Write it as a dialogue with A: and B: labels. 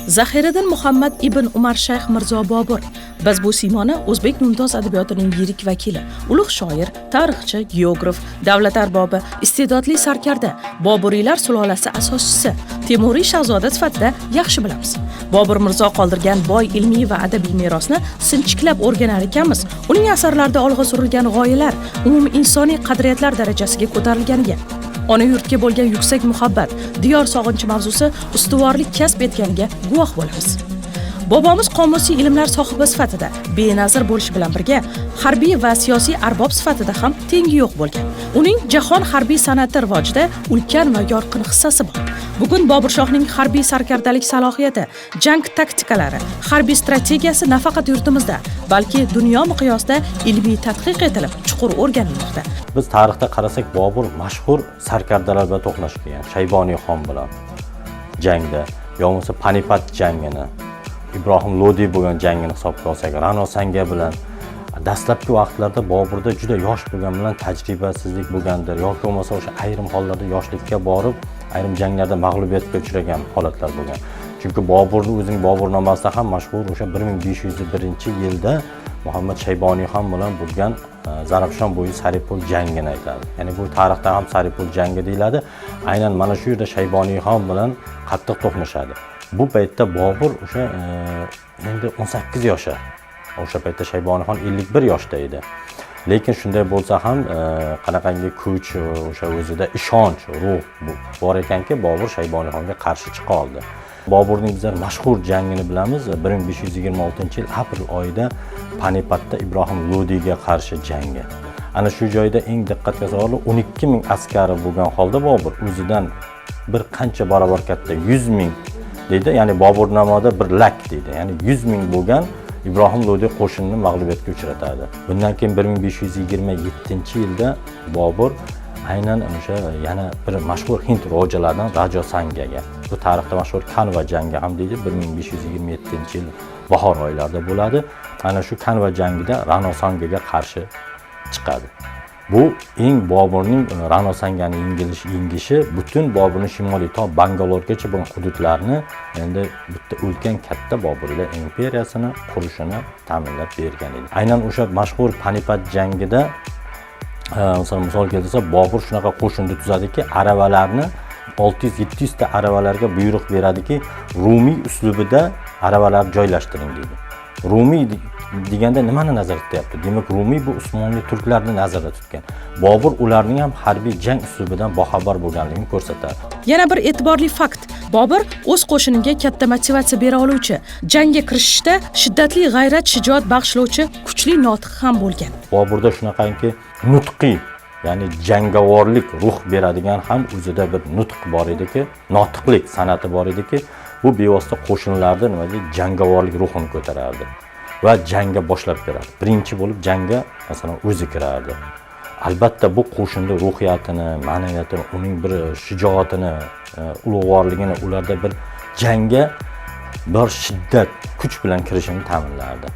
A: Zahiriddin Muhammad ibn Umar Shayx Mirzo Bobur. Biz bu siymoni o'zbek mumtoz adabiyotining yirik vakili, ulug' shoir, tarixchi, geograf, davlat arbobi, iste'dodli sarkarda, Boburiylar sulolasi asoschisi, Temuriy shahzoda sifatida yaxshi bilamiz. Bobur Mirzo qoldirgan boy ilmiy va adabiy merosni sinchiklab o'rganar ekanmiz. Uning asarlarida olg'a surilgan g'oyalar umumiy insoniy qadriyatlar darajasiga ko'tarilganiga, ona yurtga bo'lgan yuksak muhabbat, diyor sog'inchi mavzusi ustuvorlik kasb etganiga guvoh bo'lamiz. Bobomiz qomusiy ilmlar sohibi sifatida benazir bo'lishi bilan birga, harbiy va siyosiy arbob sifatida ham tengi yo'q bo'lgan. Uning jahon harbiy san'ati rivojida ulkan va yorqin hissasi bor. Bugun Bobur Shohning harbiy sarkardalik salohiyati, jang taktikalari, harbiy strategiyasi nafaqat yurtimizda, balki dunyo miqyosida ilmiy tadqiq etilib, chuqur o'rganilmoqda.
B: Biz tarixda qarasak, Bobur mashhur sarkardalar bilan to'qnash kelgan. Shayboniy xon bilan jangda, yo'qsa Panipat jangini, Ibrohim Lodiy bo'lgan jangini hisobga olsak, Ra'no Sanga bilan dastlabki vaqtlarda Boburda juda yosh bo'lgan bilan tajribasizlik bo'lgandir, yoki bo'lmasa o'sha ayrim hollarda yoshlikka borib, ayrim janglarda mag'lubiyatga uchragan holatlar bo'lgan. Chunki Boburning o'zining Boburnomasida ham mashhur o'sha 1501-yilda Muhammad Shayboniy xon bilan bo'lgan Zarafshon bo'yi Saripul jangini aytadi. Ya'ni bu tarixda ham Saripul jangi deyiladi. Aynan mana shu yerda Shayboniy xon bilan qattiq to'qnashadi. Bu paytda Bobur o'sha endi 18 yoshda. O'sha paytda Shayboniy xon 51 yoshda edi. Lekin shunday bo'lsa ham qanaqangi kuch, o'sha o'zida ishonch, ruh bor ekanki, Bobur Shayboniy xonga qarshi chiqa oldi. Boburning bizlar mashhur jangini bilamiz. 1526-yil aprel oyida Panipatda Ibrohim Lodiyga qarshi jangi. Ana shu joyda eng diqqatga sazovor 12 ming askari bo'lgan holda Bobur o'zidan bir qancha barobar katta 100 ming deydi. Ya'ni Boburnamoda bir lak deydi. Ya'ni 100 ming bo'lgan Ibrohim Lodiy qo'shinini mag'lubiyatga uchratadi. Bundan keyin 1527-yilda Bobur aynan o'sha yana bir mashhur Hind rojalaridan Rajo Sangaga, bu tarixda mashhur Kanva jangi ham deydi, 1527-yil bahor oylarida bo'ladi. Ana shu Kanva jangida Ra'no Sangaga qarshi chiqadi. Bu eng Boburning Ra'no Sangani yengishi butun Boburning shimoliy to Bangalorgacha bo'lgan hududlarni endi bitta ulkan katta Boburiylar imperiyasini qurishini ta'minlab bergan edi. Aynan o'sha mashhur Panipat jangida misol keltirsa, Bobur shunaqa qo'shinni tuzadiki, aravalarni 600-700 ta aravalarga buyruq beradiki, Rumiy uslubida aravalar joylashtiring deydi. Rumiy deganda nimani nazarda tutyapti? Demak, Rumiy bu Usmonli turklarni nazarda tutgan. Bobur ularning ham harbiy jang uslubidan boxabar bo'lganligini ko'rsatadi.
A: Yana bir e'tiborli fakt: Bobur o'z qo'shiniga katta motivatsiya bera oluvchi, jangga kirishishda shiddatli g'ayrat, shijoat bag'ishlovchi kuchli notiq ham bo'lgan.
B: Boburda shunaqangi nutqiy, ya'ni jangovorlik ruh beradigan ham o'zida bir nutq bor ediki, notiqlik san'ati bor ediki, bu bevosita qo'shinlarda nima deydi, jangovorlik ruhini ko'tarardi va jangga boshlab berardi. Birinchi bo'lib jangga masalan o'zi kirardi. Albatta bu qo'shinning ruhiyatini, ma'naviyatini, uning bir shijoatini, ulug'vorligini, ularda bir jangga bir shiddat, kuch bilan kirishini ta'minlardi.